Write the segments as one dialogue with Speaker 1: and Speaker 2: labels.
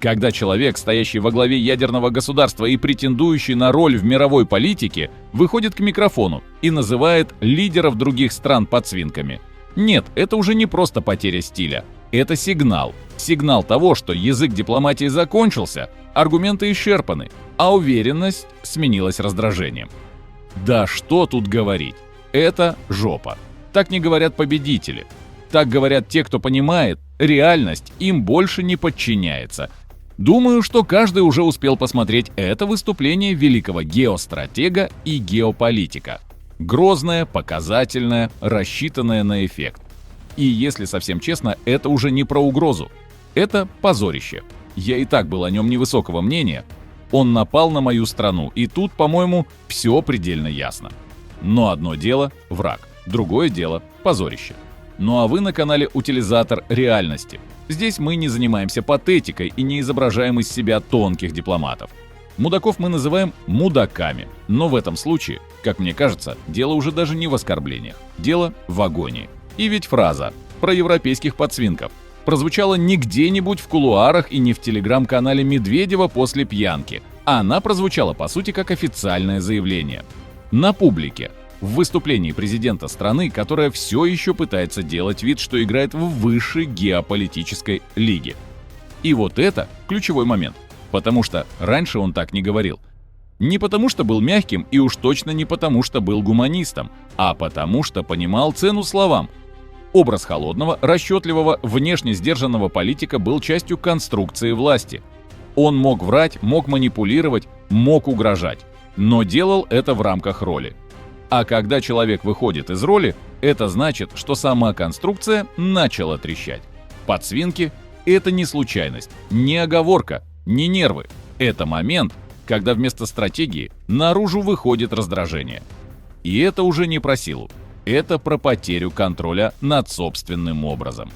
Speaker 1: Когда человек, стоящий во главе ядерного государства и претендующий на роль в мировой политике, выходит к микрофону и называет лидеров других стран подсвинками. Нет, это уже не просто потеря стиля. Это сигнал. Сигнал того, что язык дипломатии закончился, аргументы исчерпаны, а уверенность сменилась раздражением. Да что тут говорить? Это жопа. Так не говорят победители. Так говорят те, кто понимает, реальность им больше не подчиняется. Думаю, что каждый уже успел посмотреть это выступление великого геостратега и геополитика. Грозное, показательное, рассчитанное на эффект. И если совсем честно, это уже не про угрозу. Это позорище. Я и так был о нем невысокого мнения. Он напал на мою страну, и тут, по-моему, все предельно ясно. Но одно дело – враг, другое дело – позорище. Ну а вы на канале «Утилизатор реальности». Здесь мы не занимаемся патетикой и не изображаем из себя тонких дипломатов. Мудаков мы называем мудаками, но в этом случае, как мне кажется, дело уже даже не в оскорблениях, дело в агонии. И ведь фраза про европейских подсвинков прозвучала не где-нибудь в кулуарах и не в телеграм-канале Медведева после пьянки, а она прозвучала по сути как официальное заявление. На публике, в выступлении президента страны, которая все еще пытается делать вид, что играет в высшей геополитической лиге. И вот это ключевой момент, потому что раньше он так не говорил. Не потому что был мягким и уж точно не потому что был гуманистом, а потому что понимал цену словам. Образ холодного, расчетливого, внешне сдержанного политика был частью конструкции власти. Он мог врать, мог манипулировать, мог угрожать, но делал это в рамках роли. А когда человек выходит из роли, это значит, что сама конструкция начала трещать. Подсвинки – это не случайность, не оговорка, не нервы. Это момент, когда вместо стратегии наружу выходит раздражение. И это уже не про силу, это про потерю контроля над собственным образом.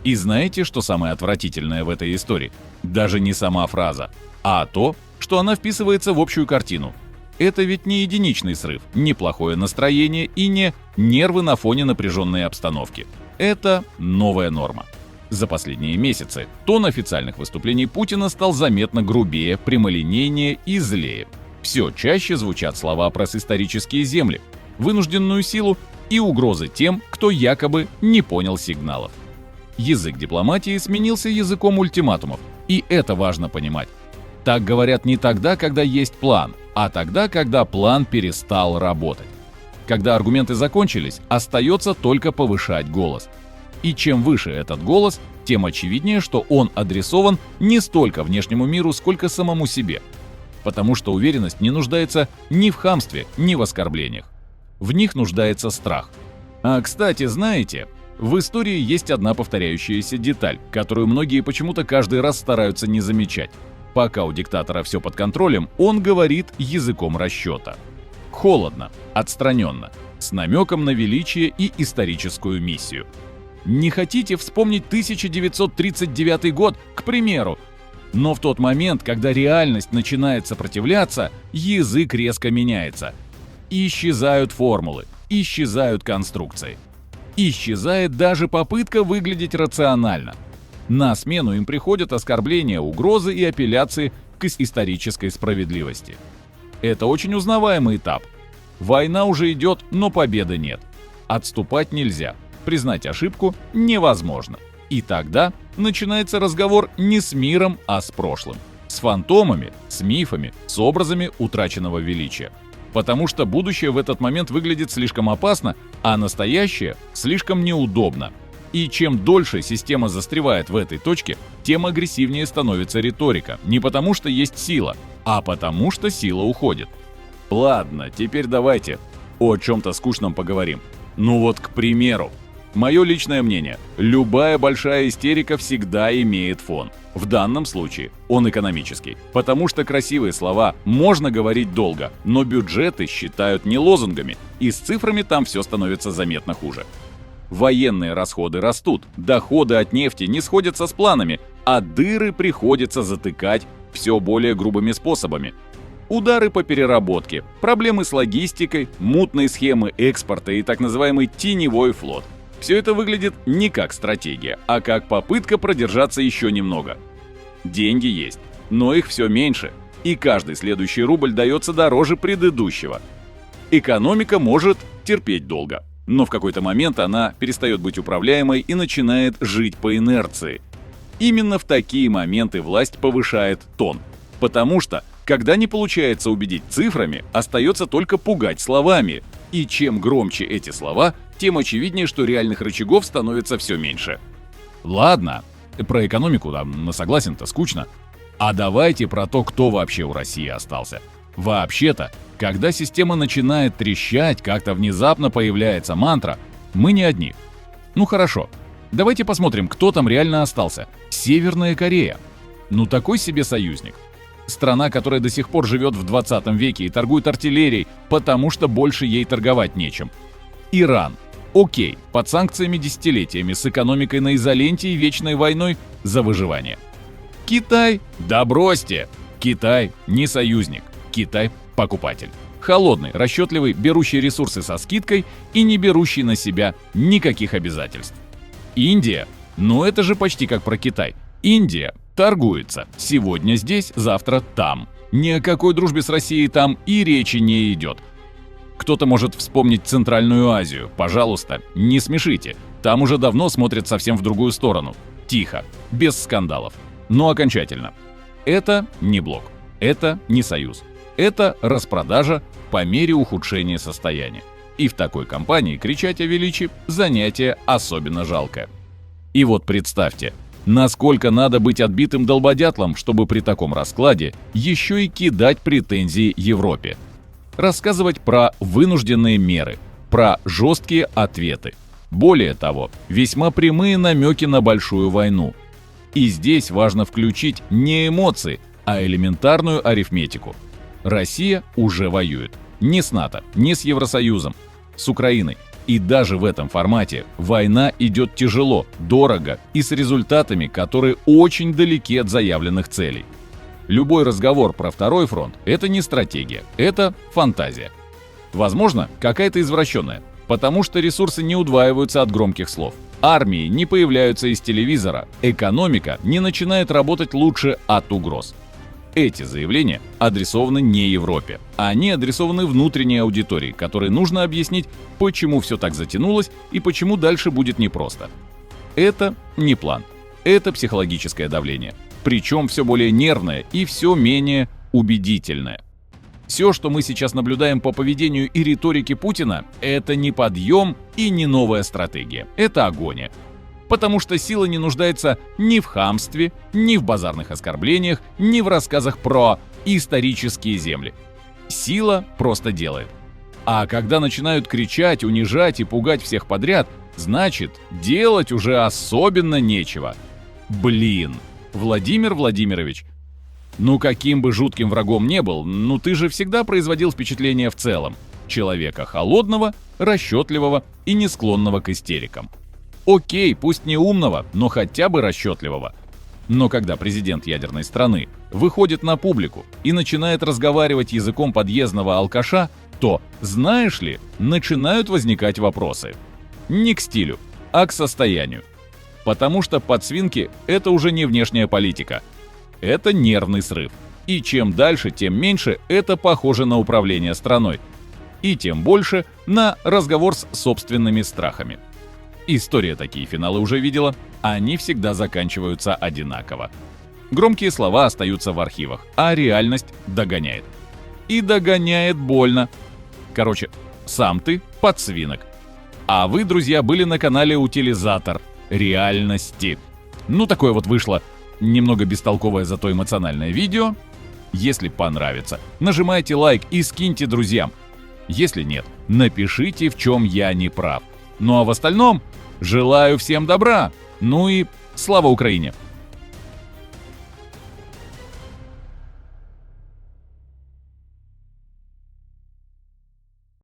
Speaker 1: И знаете, что самое отвратительное в этой истории? Даже не сама фраза, а то, что она вписывается в общую картину. Это ведь не единичный срыв, не плохое настроение и не нервы на фоне напряженной обстановки. Это новая норма. За последние месяцы тон официальных выступлений Путина стал заметно грубее, прямолинейнее и злее. Все чаще звучат слова про исторические земли, вынужденную силу и угрозы тем, кто якобы не понял сигналов. Язык дипломатии сменился языком ультиматумов, и это важно понимать. Так говорят не тогда, когда есть план, а тогда, когда план перестал работать. Когда аргументы закончились, остается только повышать голос. И чем выше этот голос, тем очевиднее, что он адресован не столько внешнему миру, сколько самому себе. Потому что уверенность не нуждается ни в хамстве, ни в оскорблениях. В них нуждается страх. А, кстати, знаете, в истории есть одна повторяющаяся деталь, которую многие почему-то каждый раз стараются не замечать. Пока у диктатора все под контролем, он говорит языком расчета. Холодно, отстраненно, с намеком на величие и историческую миссию. Не хотите вспомнить 1939 год, к примеру? Но в тот момент, когда реальность начинает сопротивляться, язык резко меняется. Исчезают формулы, исчезают конструкции. Исчезает даже попытка выглядеть рационально. На смену им приходят оскорбления, угрозы и апелляции к исторической справедливости. Это очень узнаваемый этап. Война уже идет, но победы нет. Отступать нельзя, признать ошибку невозможно. И тогда начинается разговор не с миром, а с прошлым. С фантомами, с мифами, с образами утраченного величия. Потому что будущее в этот момент выглядит слишком опасно, а настоящее слишком неудобно. И чем дольше система застревает в этой точке, тем агрессивнее становится риторика. Не потому что есть сила, а потому что сила уходит. Ладно, теперь давайте о чем-то скучном поговорим. Ну вот, к примеру, мое личное мнение. Любая большая истерика всегда имеет фон. В данном случае он экономический. Потому что красивые слова можно говорить долго, но бюджеты считают не лозунгами, и с цифрами там все становится заметно хуже. Военные расходы растут, доходы от нефти не сходятся с планами, а дыры приходится затыкать все более грубыми способами. Удары по переработке, проблемы с логистикой, мутные схемы экспорта и так называемый теневой флот. Все это выглядит не как стратегия, а как попытка продержаться еще немного. Деньги есть, но их все меньше, и каждый следующий рубль дается дороже предыдущего. Экономика может терпеть долго, но в какой-то момент она перестает быть управляемой и начинает жить по инерции. Именно в такие моменты власть повышает тон, потому что, когда не получается убедить цифрами, остается только пугать словами. И чем громче эти слова, тем очевиднее, что реальных рычагов становится все меньше. Ладно, про экономику там согласен-то скучно. А давайте про то, кто вообще у России остался. Вообще-то, когда система начинает трещать, как-то внезапно появляется мантра, мы не одни. Ну хорошо, давайте посмотрим, кто там реально остался. Северная Корея. Ну такой себе союзник. Страна, которая до сих пор живет в 20 веке и торгует артиллерией, потому что больше ей торговать нечем. Иран. Окей, под санкциями десятилетиями, с экономикой на изоленте и вечной войной за выживание. Китай? Да бросьте! Китай не союзник. Китай – покупатель. Холодный, расчетливый, берущий ресурсы со скидкой и не берущий на себя никаких обязательств. Индия? Ну это же почти как про Китай. Индия торгуется. Сегодня здесь, завтра там. Ни о какой дружбе с Россией там и речи не идет. Кто-то может вспомнить Центральную Азию. Пожалуйста, не смешите. Там уже давно смотрят совсем в другую сторону. Тихо, без скандалов. Но окончательно. Это не блок. Это не союз. Это распродажа по мере ухудшения состояния. И в такой компании кричать о величии – занятие особенно жалкое. И вот представьте, насколько надо быть отбитым долбодятлом, чтобы при таком раскладе еще и кидать претензии Европе. Рассказывать про вынужденные меры, про жесткие ответы. Более того, весьма прямые намеки на большую войну. И здесь важно включить не эмоции, а элементарную арифметику. Россия уже воюет. Не с НАТО, не с Евросоюзом, с Украиной. И даже в этом формате война идет тяжело, дорого и с результатами, которые очень далеки от заявленных целей. Любой разговор про второй фронт – это не стратегия, это фантазия. Возможно, какая-то извращенная, потому что ресурсы не удваиваются от громких слов. Армии не появляются из телевизора, экономика не начинает работать лучше от угроз. Эти заявления адресованы не Европе, они адресованы внутренней аудитории, которой нужно объяснить, почему все так затянулось и почему дальше будет непросто. Это не план, это психологическое давление, причем все более нервное и все менее убедительное. Все, что мы сейчас наблюдаем по поведению и риторике Путина, это не подъем и не новая стратегия, это агония. Потому что сила не нуждается ни в хамстве, ни в базарных оскорблениях, ни в рассказах про исторические земли. Сила просто делает. А когда начинают кричать, унижать и пугать всех подряд, значит, делать уже особенно нечего. Блин, Владимир Владимирович, ну каким бы жутким врагом не был, ну ты же всегда производил впечатление в целом. Человека холодного, расчетливого и не склонного к истерикам. Окей, пусть не умного, но хотя бы расчетливого. Но когда президент ядерной страны выходит на публику и начинает разговаривать языком подъездного алкаша, то, знаешь ли, начинают возникать вопросы. Не к стилю, а к состоянию. Потому что подсвинки – это уже не внешняя политика. Это нервный срыв. И чем дальше, тем меньше это похоже на управление страной. И тем больше на разговор с собственными страхами. История такие финалы уже видела, они всегда заканчиваются одинаково. Громкие слова остаются в архивах, а реальность догоняет. И догоняет больно. Короче, сам ты подсвинок. А вы, друзья, были на канале «Утилизатор реальности». Ну, такое вот вышло немного бестолковое, зато эмоциональное видео. Если понравится, нажимайте лайк и скиньте друзьям. Если нет, напишите, в чем я не прав. Ну а в остальном желаю всем добра. Ну и слава Украине!